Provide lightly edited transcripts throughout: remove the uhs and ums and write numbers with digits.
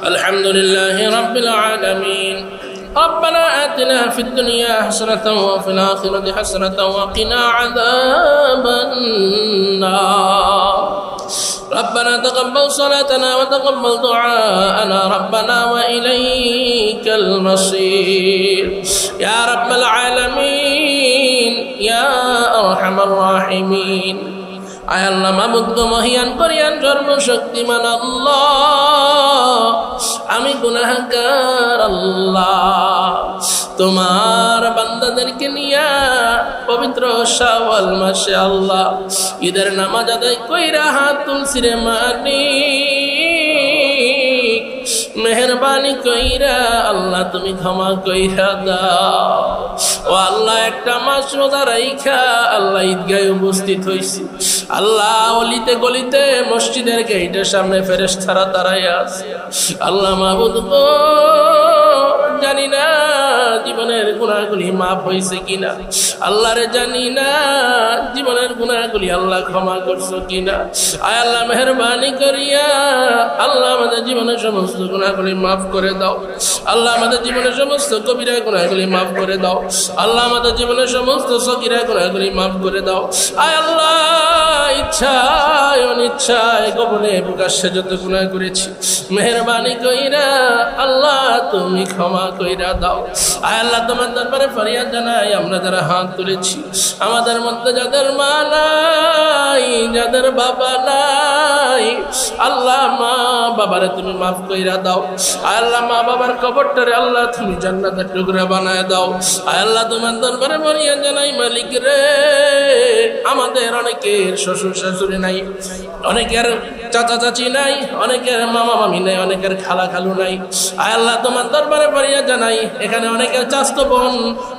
الحمد لله رب العالمين. ربنا آتنا في الدنيا حسنة وفي الآخرة حسنة وقنا عذاب النار. ربنا تقبل صلاتنا وتقبل دعاءنا ربنا وإليك المصير يا رب العالمين يا أرحم الراحمين. আয় আল্লাহ মাবুদ মহিয়ান করিয়ান সর্বশক্তিমান আল্লাহ, আমি গুনাহগার আল্লাহ, তোমার বান্দাদেরকে নিয়া পবিত্র শাওয়াল মাসে আল্লাহ ঈদের নামাজ আদায় কইরা হাত তুলছি রে মালিক, মেহরবানি কইরা আল্লাহ তুমি ক্ষমা কইরা দাও। ও আল্লাহ একটা মাস রোজা রাইখা আল্লাহ ঈদগাহে উপস্থিত হইছি আল্লাহ, অলিতে গলিতে মসজিদের গেটের সামনে ফেরেশতারা দাঁড়ায় আছে আল্লাহ মাবুদ গো, জানি না জীবনের গুনাহগুলি মাফ হয়েছে কিনা, আল্লাহ রে জানি না জীবনের গুনাহগুলি আল্লাহ ক্ষমা করছো কিনা। আয় আল্লাহ মেহরবানি করিয়া আল্লাহ আমাদের জীবনের সমস্ত গুনাহগুলি মাফ করে দাও। আল্লাহ আমাদের জীবনের সমস্ত কবিরা গুনাহগুলি মাফ করে দাও। আল্লাহ আমাদের জীবনের সমস্ত সগীরা গুনাহগুলি মাফ করে দাও। আয় আল্লাহ ইচ্ছায় অনিচ্ছায় গোপনে প্রকাশ্যে যত গুনাহ করেছি মেহরবানি কইরা আল্লাহ তুমি ক্ষমা কইরা দাও। আয় আল্লাহ তোমার দরবারে ফরিয়াদ জানাই, আমরা যারা হাত তুলেছি আমাদের মধ্যে যাদের মা নাই, যাদের বাবা নাই, আল্লাহ মা বাবারে তুমি মাফ কইরা দাও। আয় আল্লাহ মা বাবার কবরটারে আল্লাহ তুমি জান্নাতের টুকরা বানায় দাও। আয় আল্লাহ তোমার দরবারে ফরিয়াদ জানাই মালিক রে, আমাদের অনেকের শ্বশুর শাশুড়ি নাই, অনেকের চাচা চাচি নাই, অনেকের মামা মামি নাই, অনেকের খালা খালু নাই। আয় আল্লাহ তোমার দরবারে ফরিয়াদ জানাই, এখানে অনেকের চাচাতো বোন,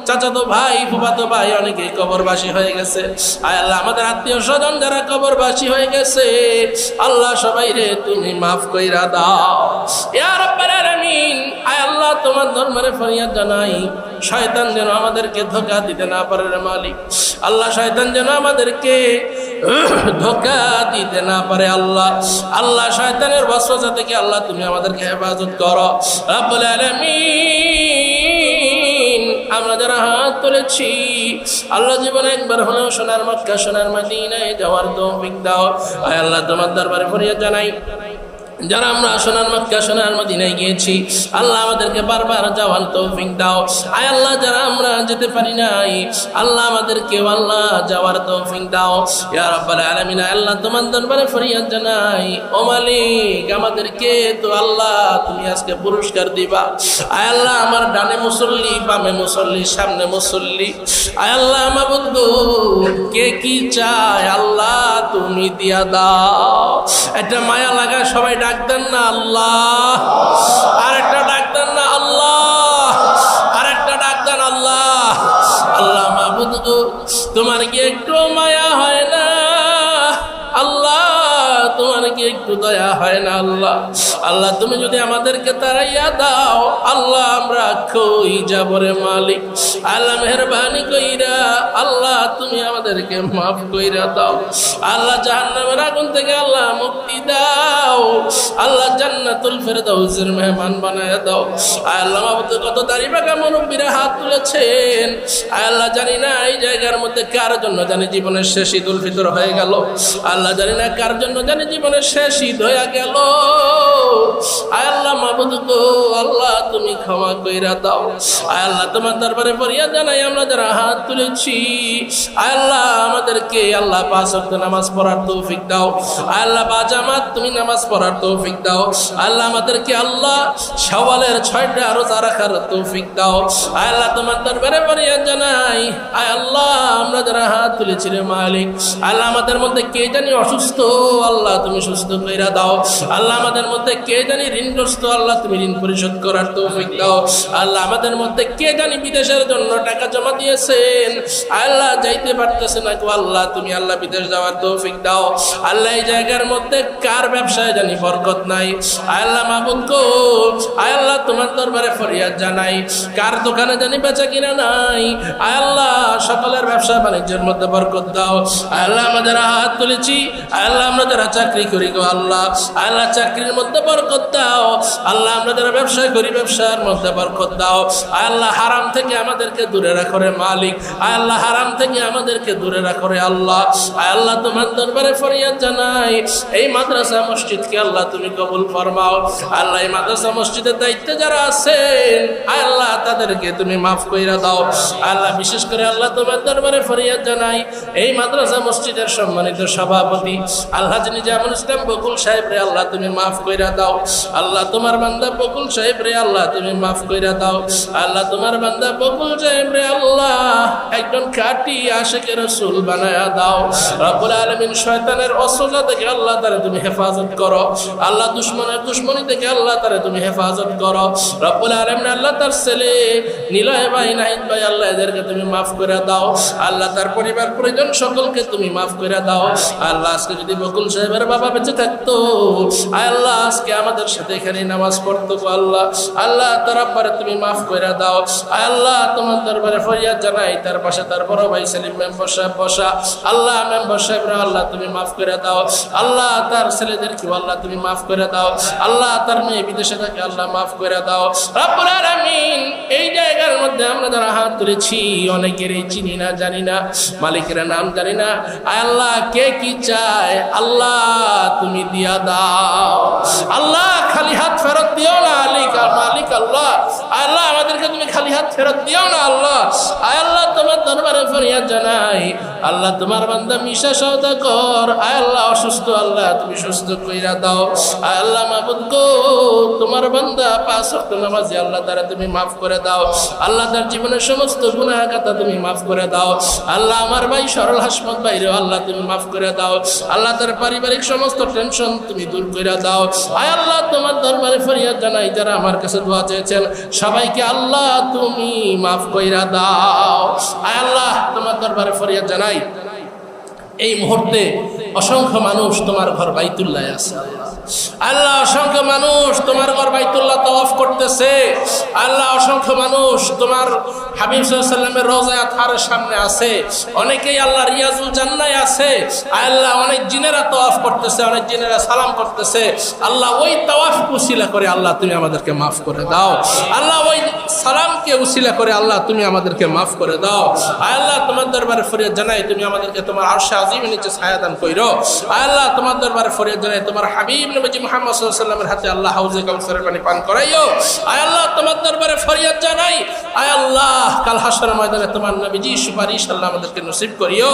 চাচাতো ভাই, ফুফাতো ভাই অনেকে কবরবাসী হয়ে গেছে। আয় আল্লাহ আমাদের আত্মীয় স্বজন যারা কবরবাসী হয়ে গেছে আল্লাহ সবাই রে তুমি মাফ কইরা দাও ইয়া রাব্বাল আলামিন। আয় আল্লাহ তোমার দরবারে ফরিয়াদ জানাই, শয়তান যেন আমাদেরকে ধোঁকা দিতে না পারে রে মালিক। আল্লাহ শয়তান যেন আমাদেরকে ধোঁকা দিতে না পারে আল্লাহ। আল্লাহ শয়তানের ওয়াসওয়াসা থেকে আল্লাহ তুমি আমাদেরকে হেফাজত করো রাব্বুল আলামিন। আমরা যারা হাত তুলেছি আল্লাহ জীবনে একবার হলেও সোনার মক্কা সোনার মদিনায় যাওয়ার তৌফিক দাও। আয় আল্লাহ তোমার দরবারে ফরিয়াদ জানাই, যারা আমরা সোনার মক্কা সোনার মদিনায় গিয়েছি আল্লাহ আমাদেরকে বারবার যাওয়ার তৌফিক দাও। আয় আল্লাহ যারা আমরা যেতে পারি নাই আল্লাহ আমাদেরকে আল্লাহ যাওয়ার তৌফিক দাও ইয়া রাব্বাল আলামিন। আল্লাহ তোমার দরবারে ফরিয়াদ জানাই, ও মালিক আমাদেরকে তো আল্লাহ তুমি আজকে পুরস্কার দিবা। আয় আল্লাহ আমার ডানে মুসল্লি, বামে মুসল্লি, সামনে মুসল্লি, আয় আল্লাহ মাবুদ গো কে কি চায় আল্লাহ তুমি দিয়া দাও। একটা মায়া লাগা সবাই ডাকতেন না আল্লাহ, আর একটা ডাকতেন না আল্লাহ, আর একটা ডাকতেন আল্লাহ। আল্লাহ মাবুদ গো তোমার কি একটু মায়া হয় না আল্লাহ, তোমার কি একটু দয়া হয় না আল্লাহ। আল্লাহ তুমি যদি আমাদেরকে তাড়াইয়া দাও আল্লাহ আমরা কই যাব রে মালিক। আল্লাহ মেহরবানি কইরা আল্লাহ তুমি আমাদেরকে মাফ কইরা দাও। আল্লাহ জাহান্নামের আগুন থেকে আল্লাহ মুক্তি দাও। আল্লাহ জান্নাতুল ফেরদাউসের মেহমান বানায় দাও। আল্লাহ মাবুদ কত দাড়িপাকা মুরব্বিরা হাত তুলেছেন আল্লাহ জানি না এই জায়গার মধ্যে কার জন্য জানি জীবনের শেষ ঈদ উল ফিতর হয়ে গেল, আল্লাহ জানি না কার জন্য জানি জীবনের শেষ ঈদ হয়ে গেল। আয় আল্লাহ মাবুদ গো আল্লাহ তুমি ক্ষমা কইরা দাও। আয় আল্লাহ তোমার দরবারে ফরিয়াদ জানাই, আমরা যারা হাত তুলেছি আয় আল্লাহ আমাদেরকে আল্লাহ 5 ওয়াক্ত নামাজ পড়ার তৌফিক দাও। আয় আল্লাহ বাজামাত তুমি নামাজ পড়ার তৌফিক দাও। আল্লাহ আমাদেরকে আল্লাহ শাওয়ালের 6টা রোজা রাখার তৌফিক দাও। আয় আল্লাহ তোমার দরবারে ফরিয়াদ জানাই, আয় আল্লাহ আমরা যারা হাত তুলেছি রে মালিক আল্লাহ আমাদের মধ্যে কে জানি অসুস্থ আল্লাহ তুমি সুস্থ কইরা দাও। আল্লাহ আমাদের মধ্যে কে জানি ঋণগ্রস্ত আল্লাহ তুমি ঋণ পরিশোধ করার তৌফিক দাও। আল্লাহ আমাদের মধ্যে কে জানি বিদেশের জন্য টাকা জমা দিয়েছেন আল্লাহ যাইতে পারতেছে না গো আল্লাহ তুমি আল্লাহ বিদেশ যাওয়ার তৌফিক দাও। আল্লাহ এই জায়গার মধ্যে কার ব্যবসায় জানি বরকত নাই আল্লাহ মাবুদ গো আল্লাহ তোমার দরবারে ফরিয়াদ জানাই, কার দোকানে জানি বেচা কিনা নাই, আয় আল্লাহ সকলের ব্যবসা বাণিজ্যের মধ্যে বরকত দাও। আয় আল্লাহ আমরা যারা হাত তুলেছি, আয় আল্লাহ আমরা যারা চাকরি করি গো আল্লাহ, আয় আল্লাহ চাকরির মধ্যে বরকত দাও। আল্লাহ আমরা যারা ব্যবসা করি ব্যবসার মধ্যে বরকত দাও। আয় আল্লাহ হারাম থেকে আমাদেরকে দূরে রাখো রে মালিক, আয় আল্লাহ হারাম থেকে আমাদেরকে দূরে রাখো রে আল্লাহ। আয় আল্লাহ তোমার দরবারে ফরিয়াদ জানাই, এই মাদ্রাসা মসজিদকে আল্লাহ তুমি কবুল ফরমাও। আল্লাহ এই মাদ্রাসা মসজিদের দায়িত্বে যারা আছেন, আয় আল্লাহ তাদেরকে তুমি মাফ কইরা দাও। আল্লাহ বিশেষ করে আল্লাহ তোমার দরবারে ফরিয়াদ জানাই, এই মাদ্রাসা মসজিদের সম্মানিত সভাপতি আলহাজ নিজামুল ইসলাম বকুল সাহেব রে আল্লাহ তুমি মাফ কইরা দাও। আল্লাহ তোমার বান্দা বকুল সাহেব রে আল্লাহ তুমি মাফ কইরা দাও। আল্লাহ তোমার বান্দা বকুল সাহেব রে আল্লাহ একজন খাঁটি আশিকে রাসূল বানায়া দাও। রব্বুল আলামিন শয়তানের অস্ত্র থেকে আল্লাহ তারে তুমি হেফাজত করো। আল্লাহ দুশমনের দুশমনি থেকে আল্লাহ তারে তুমি হেফাজত করো। রব্বুল আলামিন আল্লাহ তার ছেলে নিলয় ভাই নাহিদ ভাই আল্লাহ এদেরকে তুমি মাফ করে দাও। আল্লাহ তার পরিবার পরিজন সকলকে তুমি মাফ করে দাও। আল্লাহ আজকে যদি বকুল সাহেবের বাবা বেঁচে থাকতো, আল্লাহ আজকে আমাদের সাথে এখানে নামাজ পড়তো আল্লাহ। আল্লাহ তার আব্বারে তুমি মাফ করে দাও। আল্লাহ তোমার দরবারে ফরিয়াদ জানাই, তার পাশে তার বড় ভাই সেলিম মেম্বার সাহেব বসা, আল্লাহ মেম্বার সাহেবরা আল্লাহ তুমি মাফ করে দাও। আল্লাহ তার ছেলেদেরকে আল্লাহ তুমি মাফ করে দাও। আল্লাহ তার মেয়ে বিদেশে থাকে আল্লাহ মাফ করে দাও। রব্বুল আলামিন এই জায়গার মধ্যে আমরা যারা হাত তুলেছি অনেকেরই চিনি না, জানি না, মালিকের নাম জানি না। আল্লাহ কে কি চায় আল্লাহ তুমি দিয়া দাও। আল্লাহ খালি হাত ফেরত দিও না মালিক আল্লাহ। আল্লাহ আমাদেরকে তুমি খালি হাত ফেরত দিও না আল্লাহ। আল্লাহ তোমার দরবারে ফরিয়াদ জানাই, আল্লাহ তোমার বান্দা মিশা সওদাগর আল্লাহ অসুস্থ, আল্লাহ তুমি সুস্থ কইরা দাও। আল্লাহ মাবুদ গো তোমার বান্দা 5 ওয়াক্ত নামাজি আল্লাহ তারা তুমি মাফ করে দাও। আল্লাহ তার জীবনের সমস্ত গুনাহ খাতা তুমি মাফ করে দাও। আল্লাহ আমার ভাই সরল হাসমত বাইরে আল্লাহ তুমি মাফ করে দাও। আল্লাহ তার পারিবারিক সমস্ত টেনশন তুমি দূর করে দাও। আয় আল্লাহ তোমার দরবারে ফরিয়াদ জানাই, যারা আমার কাছে দোয়া চেয়েছেন সবাইকে আল্লাহ তুমি মাফ কইরা দাও। আয় আল্লাহ তোমার দরবারে ফরিয়াদ জানাই, এই মুহূর্তে অসংখ্য মানুষ তোমার ঘর বাইতুল্লাহ আছে আল্লাহ। অসংখ্য মানুষ তোমার ঘর বাইতুল্লাহ তাওয়াফ করতেছে আল্লাহ। অসংখ্য মানুষ তোমার হাবিব সাল্লাল্লাহু আলাইহি ওয়াসাল্লামের রওজা আতহারের সামনে আছে। অনেকেই আল্লাহ রিয়াজুল জান্নায় আছে আল্লাহ। অনেক জিনেরা তাওয়াফ করতেছে, অনেক জিনেরা সালাম করতেছে আল্লাহ। ওই তাওয়াফ উসিলা করে আল্লাহ তুমি আমাদেরকে মাফ করে দাও আল্লাহ। ওই সালামকে উসিলা করে আল্লাহ তুমি আমাদেরকে মাফ করে দাও। আল্লাহ তোমার দরবারে ফরিয়াদ জানাই, তুমি আমাদেরকে তোমার আরশে আজিমের নিচে ছায়া দান কইরো আল্লাহ। তোমার দরবারে ফরিয়াদ জানাই, তোমার হাবিব নবী মুহাম্মদ সাল্লাল্লাহু আলাইহি ওয়াসাল্লামের হাতে আল্লাহ হাউজে কাউসারের পানি পান করাইও। আয় আল্লাহ তোমার দরবারে ফরিয়াদ জানাই, আয় আল্লাহ কাল হাশরের ময়দানে তোমার নবীজি সুপারিশ আল্লাহ আমাদেরকে নসিব করিও।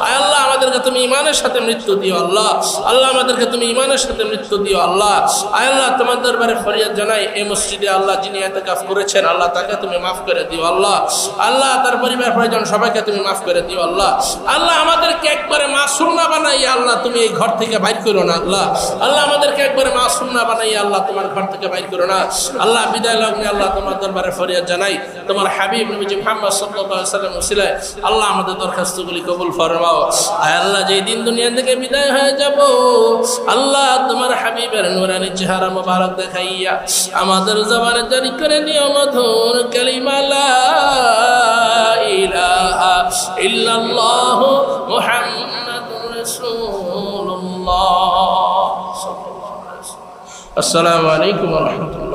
আয় আল্লাহ আমাদেরকে তুমি ঈমানের সাথে মৃত্যু দিও আল্লাহ। আল্লাহ আমাদেরকে তুমি ঈমানের সাথে মৃত্যু দিও আল্লাহ। আয় আল্লাহ তোমার দরবারে ফরিয়াদ জানাই, এই মসজিদে আল্লাহ যিনি ইতিকাফ করেছেন আল্লাহ তাকে তুমি মাফ করে দিও আল্লাহ। আল্লাহ তার পরিবার পরিজন সবাইকে তুমি মাফ করে দিও আল্লাহ। আল্লাহ আমাদেরকে একবারে মাসুম না বানাইয়া আল্লাহ তুমি এই ঘর থেকে বাইর করো না আল্লাহ। আল্লাহ আমাদেরকে একবারে মাসুম না বানাইয়া আল্লাহ তোমার ঘর থেকে বাইর করো না আল্লাহ। বিদায় লগ্নে আল্লাহ তোমার দরবারে ফরিয়াদ জানাই, তোমার হাবিব নবী মুহাম্মদ সাল্লাল্লাহু আলাইহি ওয়াসাল্লাম উসিলায় আল্লাহ আমাদের দরখাস্তগুলি কবুল ফরমাও। আয় আল্লাহ যেই দিন দুনিয়া থেকে বিদায় হয়ে যাব আল্লাহ তোমার হাবিবের নূরানি চেহারা মোবারক দেখাইয়া আমাদের জবানে জারি করে দিও মধুর কালিমা লা ইলাহা ইল্লাল্লাহ মুহাম্মাদুর রাসূলুল্লাহ। আসসালামু আলাইকুম ওয়া রাহমাতুল্লাহ।